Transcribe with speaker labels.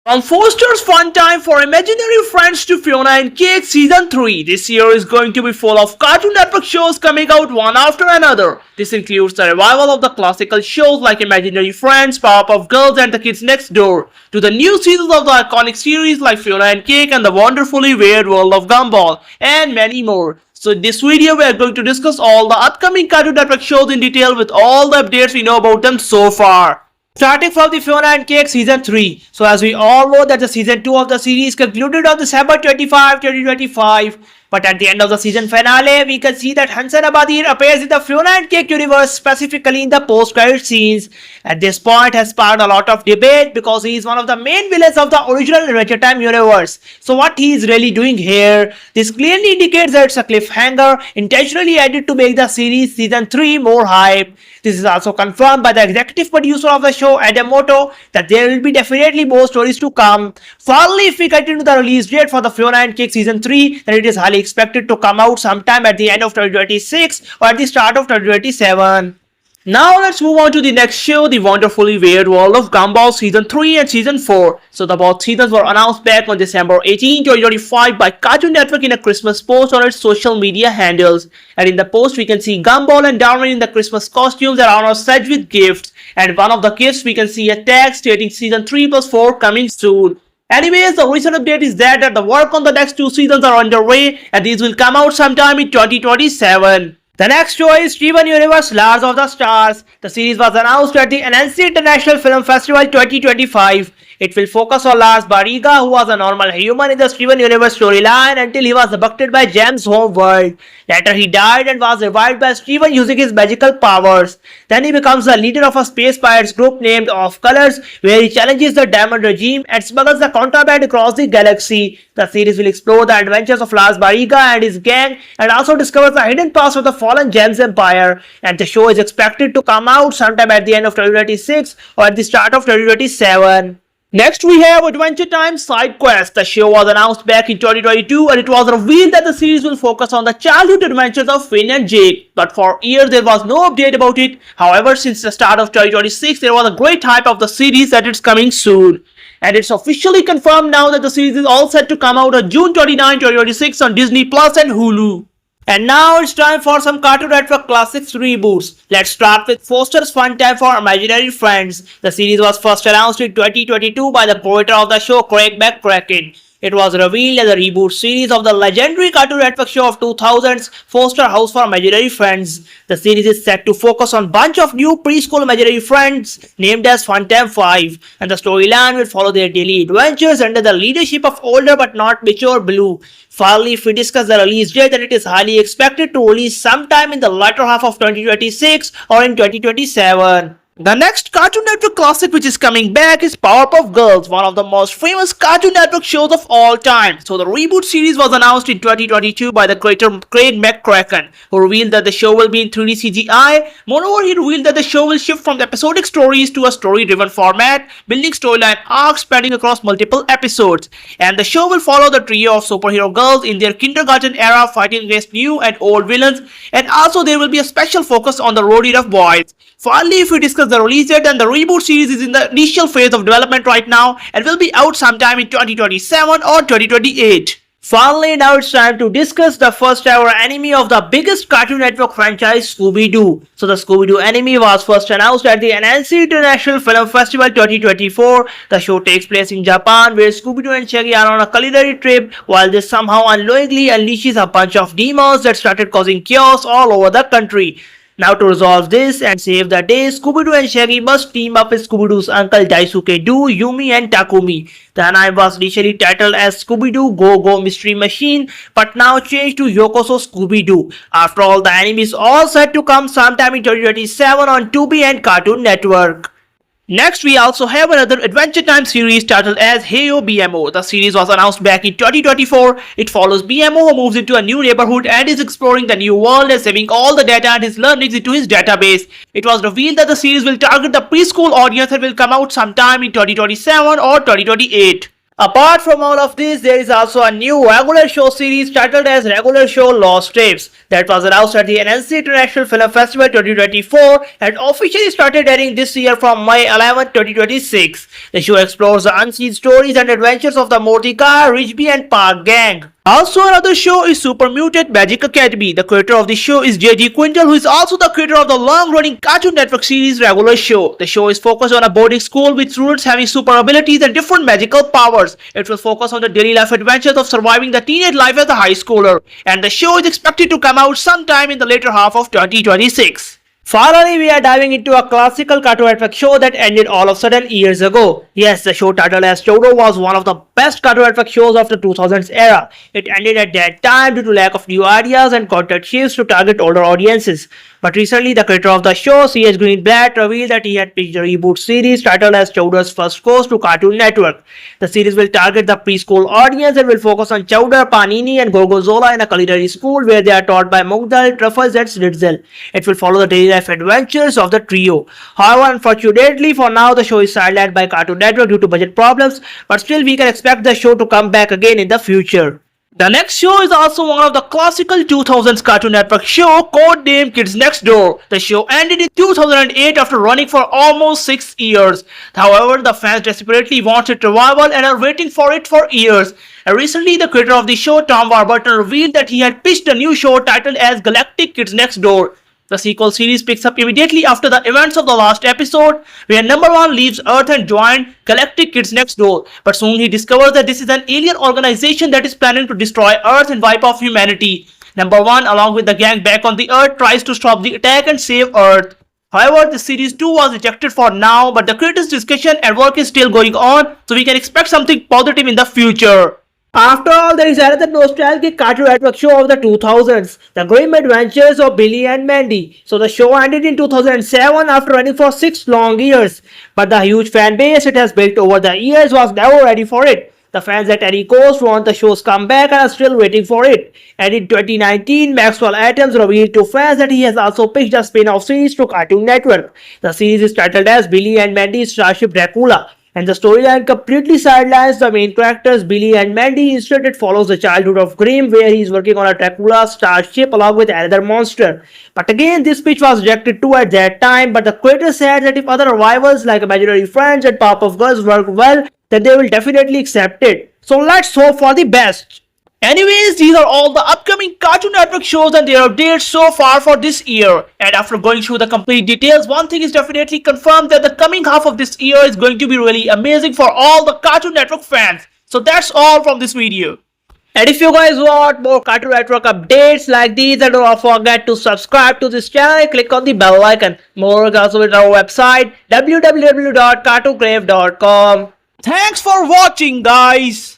Speaker 1: From Foster's Fun Time for Imaginary Friends to Fionna and Cake Season 3, this year is going to be full of Cartoon Network shows coming out one after another. This includes the revival of the classical shows like Imaginary Friends, Powerpuff Girls and The Kids Next Door, to the new seasons of the iconic series like Fionna and Cake and the wonderfully weird world of Gumball, and many more. So in this video we are going to discuss all the upcoming Cartoon Network shows in detail with all the updates we know about them so far. Starting from the Fionna and Cake Season 3. So as we all know that the Season 2 of the series concluded on December 25, 2025. But at the end of the season finale, we can see that Hansen Abadir appears in the Fionna and Cake universe, specifically in the post-credit scenes. At this point has sparked a lot of debate because he is one of the main villains of the original Adventure Time universe. So what he is really doing here? This clearly indicates that it's a cliffhanger intentionally added to make the series Season 3 more hype. This is also confirmed by the executive producer of the show, Adam Moto, that there will be definitely more stories to come. Finally, if we continue the release date for the Fionna and Cake Season 3, then it is highly expected to come out sometime at the end of 2026 or at the start of 2027. Now let's move on to the next show, the wonderfully weird world of Gumball Season 3 and Season 4. So the both seasons were announced back on December 18, 2025 by Cartoon Network in a Christmas post on its social media handles. And in the post we can see Gumball and Darwin in the Christmas costumes that are now set with gifts. And one of the gifts we can see a tag stating Season 3 plus 4 coming soon. Anyways, the recent update is that the work on the next two seasons are underway and these will come out sometime in 2027. The next show is Steven Universe Lars of the Stars. The series was announced at the NNC International Film Festival 2025. It will focus on Lars Barriga, who was a normal human in the Steven Universe storyline until he was abducted by Jem's home world. Later he died and was revived by Steven using his magical powers. Then he becomes the leader of a space pirates group named Off Colors, where he challenges the Diamond regime and smuggles the contraband across the galaxy. The series will explore the adventures of Lars Barriga and his gang and also discover the hidden past of the fallen Gems Empire. And the show is expected to come out sometime at the end of 2026 or at the start of 2027. Next we have Adventure Time Side Quest. The show was announced back in 2022 and it was revealed that the series will focus on the childhood adventures of Finn and Jake. But for years there was no update about it. However, since the start of 2026 there was a great hype of the series that it's coming soon. And it's officially confirmed now that the series is all set to come out on June 29, 2026 on Disney Plus and Hulu. And now it's time for some Cartoon Network Classics reboots. Let's start with Foster's Fun Time for Imaginary Friends. The series was first announced in 2022 by the creator of the show, Craig McCracken. It was revealed as a reboot series of the legendary Cartoon Network show of 2000's Foster House for Imaginary Friends. The series is set to focus on a bunch of new preschool imaginary friends named as Funtime 5, and the storyline will follow their daily adventures under the leadership of older but not mature Blue. Finally, if we discuss the release date, then it is highly expected to release sometime in the latter half of 2026 or in 2027. The next Cartoon Network classic which is coming back is Powerpuff Girls, one of the most famous Cartoon Network shows of all time. So the reboot series was announced in 2022 by the creator Craig McCracken, who revealed that the show will be in 3D CGI. Moreover, he revealed that the show will shift from episodic stories to a story-driven format, building storyline arcs spanning across multiple episodes. And the show will follow the trio of superhero girls in their kindergarten era fighting against new and old villains, and also there will be a special focus on the roadie of boys. Finally, if we discuss the release date, then the reboot series is in the initial phase of development right now and will be out sometime in 2027 or 2028. Finally, now it's time to discuss the first ever anime of the biggest Cartoon Network franchise, Scooby-Doo. So the Scooby-Doo anime was first announced at the NNC International Film Festival 2024. The show takes place in Japan, where Scooby-Doo and Shaggy are on a culinary trip, while this somehow unknowingly unleashes a bunch of demons that started causing chaos all over the country. Now to resolve this and save the day, Scooby-Doo and Shaggy must team up with Scooby-Doo's uncle Daisuke Doo, Yumi and Takumi. The anime was initially titled as Scooby-Doo Go Go Mystery Machine, but now changed to Yokoso Scooby-Doo. After all, the anime is all set to come sometime in 2027 on Tubi and Cartoon Network. Next, we also have another Adventure Time series titled as Heyo BMO. The series was announced back in 2024. It follows BMO, who moves into a new neighborhood and is exploring the new world and saving all the data and his learnings into his database. It was revealed that the series will target the preschool audience and will come out sometime in 2027 or 2028. Apart from all of this, there is also a new regular show series titled as Regular Show Lost Tapes that was announced at the NNC International Film Festival 2024 and officially started airing this year from May 11, 2026. The show explores the unseen stories and adventures of the Mortika, Ridgeby and Park gang. Also, another show is Super Mutant Magic Academy. The creator of the show is J.G. Quintel, who is also the creator of the long-running Cartoon Network series Regular Show. The show is focused on a boarding school with students having super abilities and different magical powers. It will focus on the daily life adventures of surviving the teenage life as a high schooler. And the show is expected to come out sometime in the later half of 2026. Finally, we are diving into a classical Cartoon Network show that ended all of a sudden years ago. Yes, the show titled as Choro was one of the best Cartoon Network shows of the 2000s era. It ended at that time due to lack of new ideas and content shifts to target older audiences. But recently, the creator of the show, C.H. Greenblatt, revealed that he had pitched a reboot series titled as Chowder's First Course to Cartoon Network. The series will target the preschool audience and will focus on Chowder, Panini and Gorgonzola in a culinary school where they are taught by Mugdal, Truffles and Snitzel. It will follow the daily life adventures of the trio. However, unfortunately for now, the show is sidelined by Cartoon Network due to budget problems, but still we can expect the show to come back again in the future. The next show is also one of the classical 2000s Cartoon Network show codenamed Kids Next Door. The show ended in 2008 after running for almost 6 years. However, the fans desperately want its revival and are waiting for it for years. And recently, the creator of the show, Tom Warburton, revealed that he had pitched a new show titled as Galactic Kids Next Door. The sequel series picks up immediately after the events of the last episode, where number 1 leaves Earth and joins Galactic Kids Next Door. But soon he discovers that this is an alien organization that is planning to destroy Earth and wipe off humanity. Number 1, along with the gang back on the Earth, tries to stop the attack and save Earth. However, the series 2 was rejected for now, but the creators' discussion and work is still going on, so we can expect something positive in the future. After all, there is another nostalgic Cartoon Network show of the 2000s, The Grim Adventures of Billy and Mandy. So the show ended in 2007 after running for 6 long years. But the huge fan base it has built over the years was never ready for it. The fans at any cost want the show's comeback and are still waiting for it. And in 2019, Maxwell Atoms revealed to fans that he has also pitched a spin-off series to Cartoon Network. The series is titled as Billy and Mandy's Starship Dracula. And the storyline completely sidelines the main characters Billy and Mandy. Instead, it follows the childhood of Grimm, where he is working on a Dracula starship along with another monster. But again, this pitch was rejected too at that time, but the creator said that if other revivals like Imaginary Friends and Powerpuff Girls work well, then they will definitely accept it. So let's hope for the best. Anyways, these are all the upcoming Cartoon Network shows and their updates so far for this year. And after going through the complete details, one thing is definitely confirmed that the coming half of this year is going to be really amazing for all the Cartoon Network fans. So that's all from this video. And if you guys want more Cartoon Network updates like these, then don't forget to subscribe to this channel and click on the bell icon. More is also with our website www.cartoongrave.com. Thanks for watching, guys.